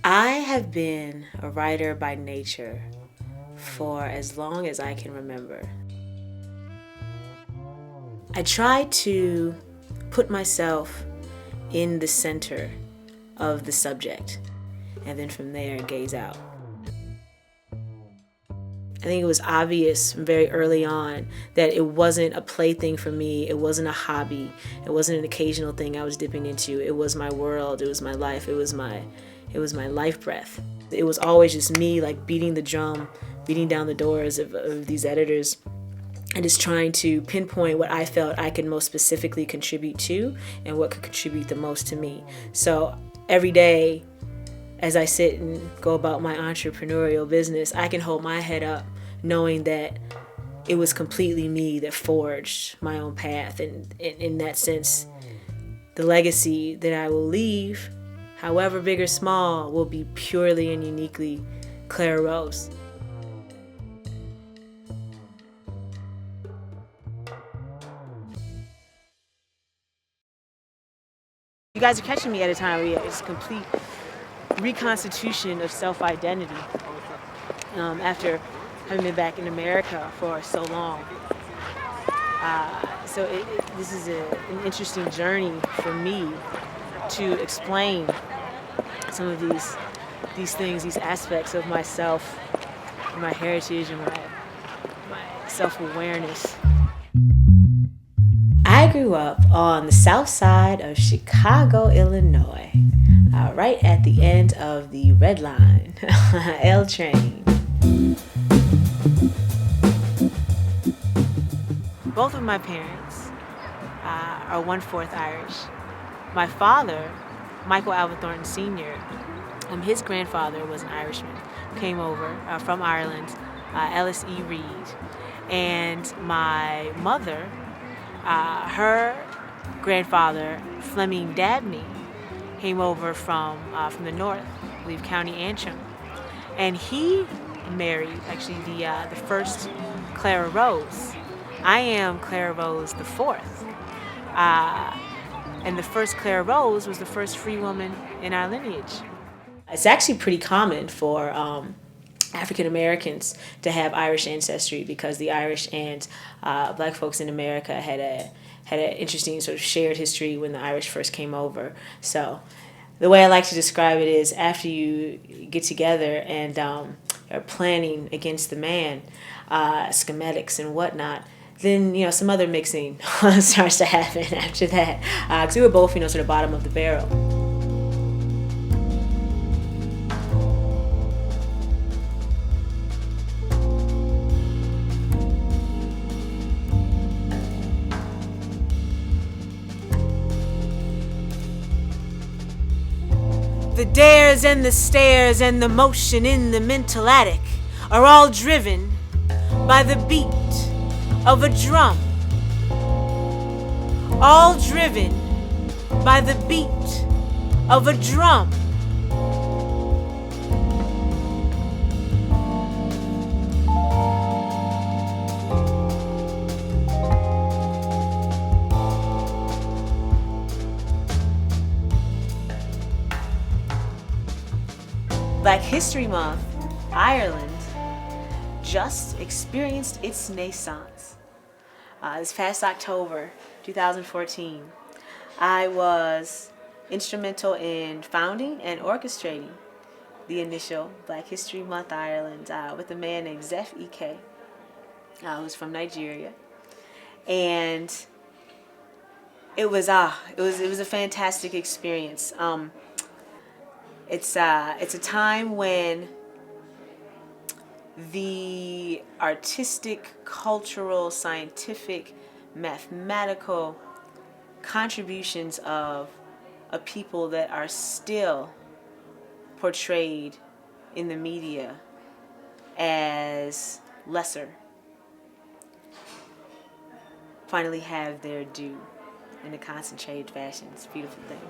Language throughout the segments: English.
I have been a writer by nature for as long as I can remember. I try to put myself in the center of the subject and then from there gaze out. I think it was obvious very early on that it wasn't a plaything for me. It wasn't a hobby. It wasn't an occasional thing I was dipping into. It was my world. It was my life. It was my life breath. It was always just me like beating the drum, beating down the doors of these editors and just trying to pinpoint what I felt I could most specifically contribute to and what could contribute the most to me. So every day, as I sit and go about my entrepreneurial business, I can hold my head up knowing that it was completely me that forged my own path. And in that sense, the legacy that I will leave, however big or small, will be purely and uniquely Clara Rose. You guys are catching me at a time where it's complete reconstitution of self-identity after having been back in America for so long. This is an interesting journey for me to explain some of these things, these aspects of myself, my heritage, and my self-awareness. I grew up on the south side of Chicago, Illinois, right at the end of the Red Line, L train. Both of my parents are 1/4 Irish. My father, Michael Albert Thornton Sr., his grandfather was an Irishman, came over from Ireland, Ellis E. Reed, and my mother, her grandfather, Fleming Dabney, came over from the north, I believe County Antrim, and he married actually the first Clara Rose. I am Clara Rose the fourth, and the first Clara Rose was the first free woman in our lineage. It's actually pretty common for African Americans to have Irish ancestry because the Irish and black folks in America had an interesting sort of shared history when the Irish first came over. So the way I like to describe it is after you get together and are planning against the man, schematics and whatnot, then some other mixing starts to happen after that. Because we were both sort of bottom of the barrel. The dares and the stares and the motion in the mental attic are all driven by the beat of a drum. All driven by the beat of a drum. Black History Month, Ireland just experienced its naissance. This past October 2014, I was instrumental in founding and orchestrating the initial Black History Month Ireland with a man named Zeph Ike, who's from Nigeria, and it was a fantastic experience. It's a time when the artistic, cultural, scientific, mathematical contributions of a people that are still portrayed in the media as lesser finally have their due in a concentrated fashion. It's a beautiful thing.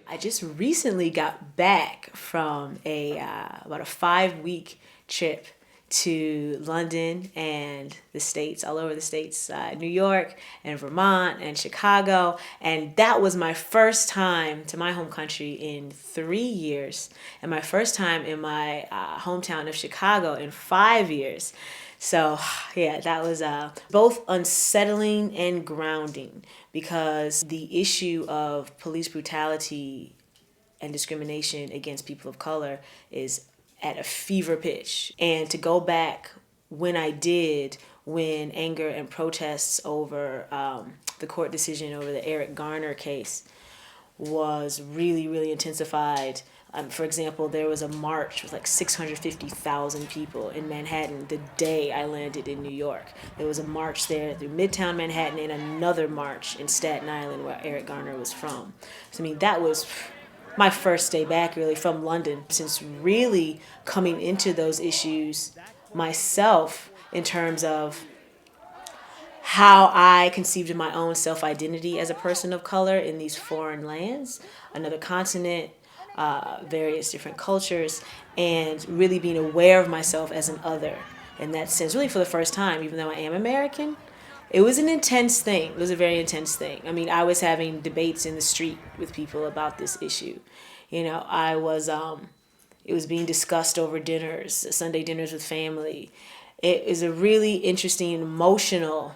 I just recently got back from about a 5-week trip to London and the States, all over the States, New York and Vermont and Chicago. And that was my first time to my home country in 3 years, and my first time in my hometown of Chicago in 5 years. So, yeah, that was both unsettling and grounding, because the issue of police brutality and discrimination against people of color is at a fever pitch. And to go back when I did, when anger and protests over the court decision over the Eric Garner case was really, really intensified. For example, there was a march with like 650,000 people in Manhattan the day I landed in New York. There was a march there through Midtown Manhattan and another march in Staten Island where Eric Garner was from. So, I mean, that was my first day back really from London, since really coming into those issues myself in terms of how I conceived of my own self-identity as a person of color in these foreign lands, another continent, various different cultures, and really being aware of myself as an other in that sense, really for the first time, even though I am American. It was an intense thing. It was a very intense thing. I mean, I was having debates in the street with people about this issue. You know, it was being discussed over dinners, Sunday dinners with family. It is a really interesting, emotional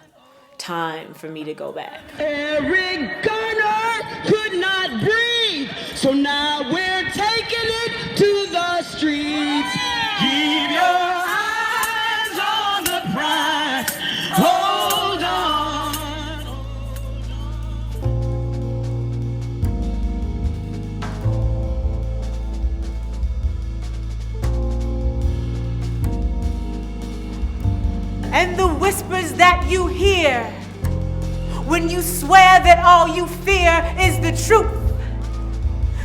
time for me to go back. Eric Garner could not breathe, so now we're taking it to the streets. Keep your eyes on the prize. Hold on. And the whispers that you hear when you swear that all you fear is the truth,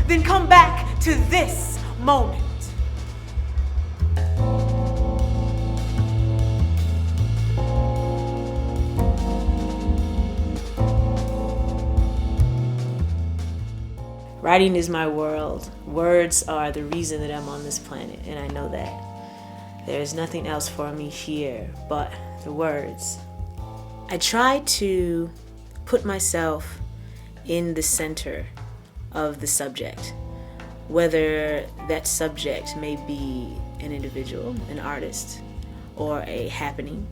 then come back to this moment. Writing is my world. Words are the reason that I'm on this planet, and I know that. There is nothing else for me here but the words. I try to put myself in the center of the subject, whether that subject may be an individual, an artist, or a happening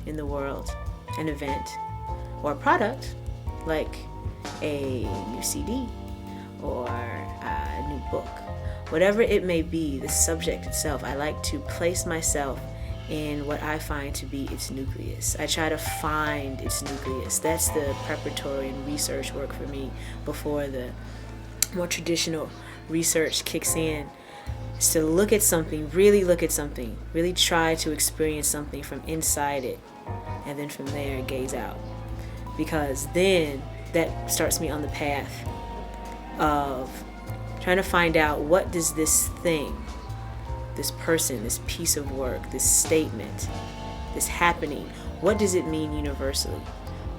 in the world, an event, or a product like a new CD or a new book. Whatever it may be, the subject itself, I like to place myself in what I find to be its nucleus. I try to find its nucleus. That's the preparatory and research work for me before the more traditional research kicks in. Is to look at something, really try to experience something from inside it, and then from there gaze out. Because then that starts me on the path of trying to find out, what does this thing, this person, this piece of work, this statement, this happening, what does it mean universally?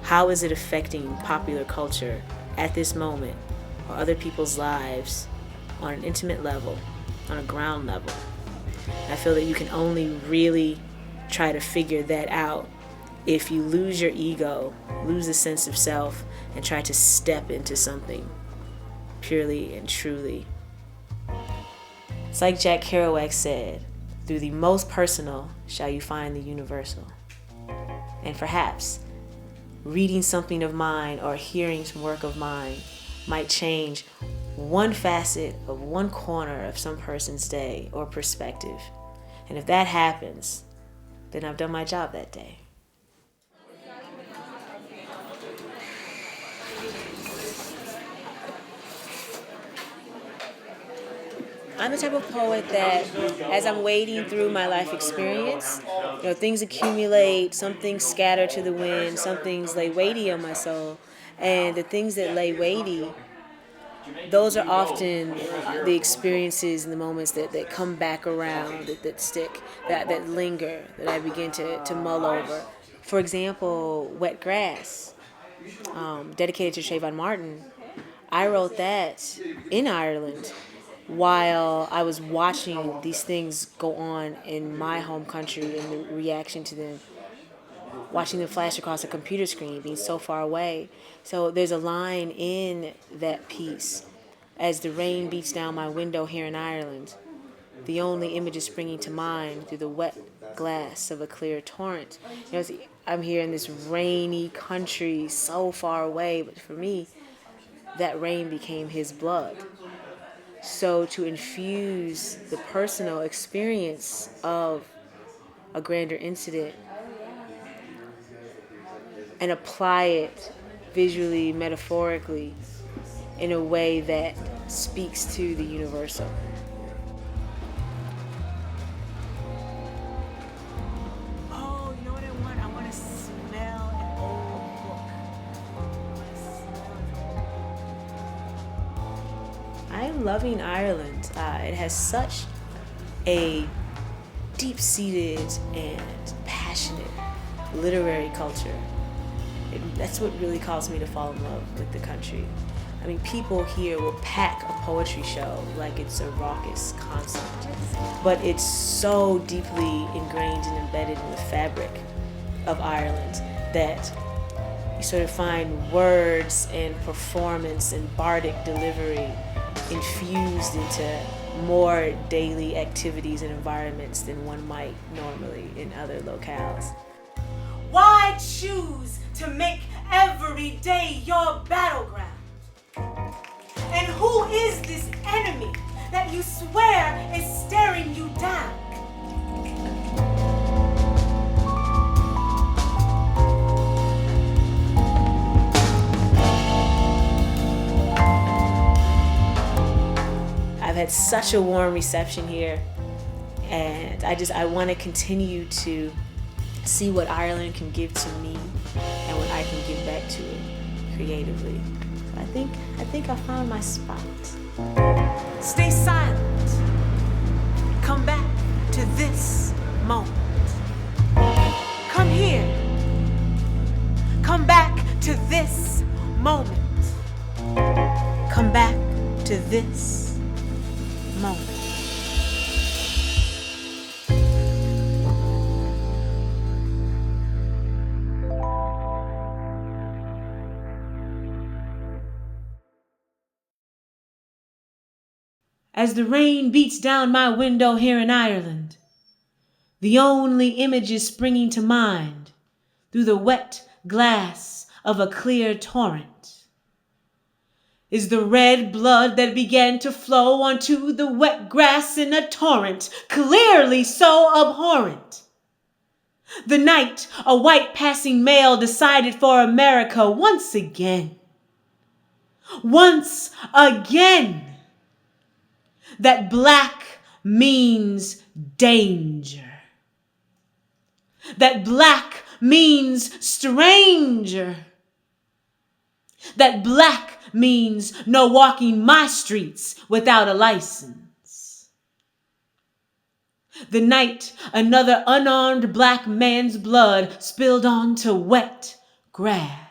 How is it affecting popular culture at this moment, or other people's lives on an intimate level, on a ground level? I feel that you can only really try to figure that out if you lose your ego, lose the sense of self, and try to step into something purely and truly. It's like Jack Kerouac said, through the most personal shall you find the universal. And perhaps reading something of mine or hearing some work of mine might change one facet of one corner of some person's day or perspective. And if that happens, then I've done my job that day. I'm the type of poet that, as I'm wading through my life experience, things accumulate, some things scatter to the wind, some things lay weighty on my soul. And the things that lay weighty, those are often the experiences and the moments that come back around, that stick, that linger, that I begin to mull over. For example, Wet Grass, dedicated to Trayvon Martin. I wrote that in Ireland while I was watching these things go on in my home country and the reaction to them, watching them flash across a computer screen, being so far away. So there's a line in that piece: as the rain beats down my window here in Ireland, the only images springing to mind through the wet glass of a clear torrent. I'm here in this rainy country so far away, but for me, that rain became his blood. So to infuse the personal experience of a grander incident and apply it visually, metaphorically, in a way that speaks to the universal. Oh, you know what I want? I want to smell an old book. I'm loving Ireland. It has such a deep-seated and passionate literary culture. That's what really caused me to fall in love with the country. I mean, people here will pack a poetry show like it's a raucous concert, but it's so deeply ingrained and embedded in the fabric of Ireland that you sort of find words and performance and bardic delivery infused into more daily activities and environments than one might normally in other locales. Why choose to make every day your battleground? And who is this enemy that you swear is staring you down? I've had such a warm reception here, and I want to continue to see what Ireland can give to me and what I can give back to it creatively. I think I found my spot. Stay silent. Come back to this moment. Come here. Come back to this moment. Come back to this moment. As the rain beats down my window here in Ireland, the only images springing to mind through the wet glass of a clear torrent is the red blood that began to flow onto the wet grass in a torrent, clearly so abhorrent. The night a white passing male decided for America once again. Once again. That black means danger. That black means stranger. That black means no walking my streets without a license. The night another unarmed black man's blood spilled onto wet grass.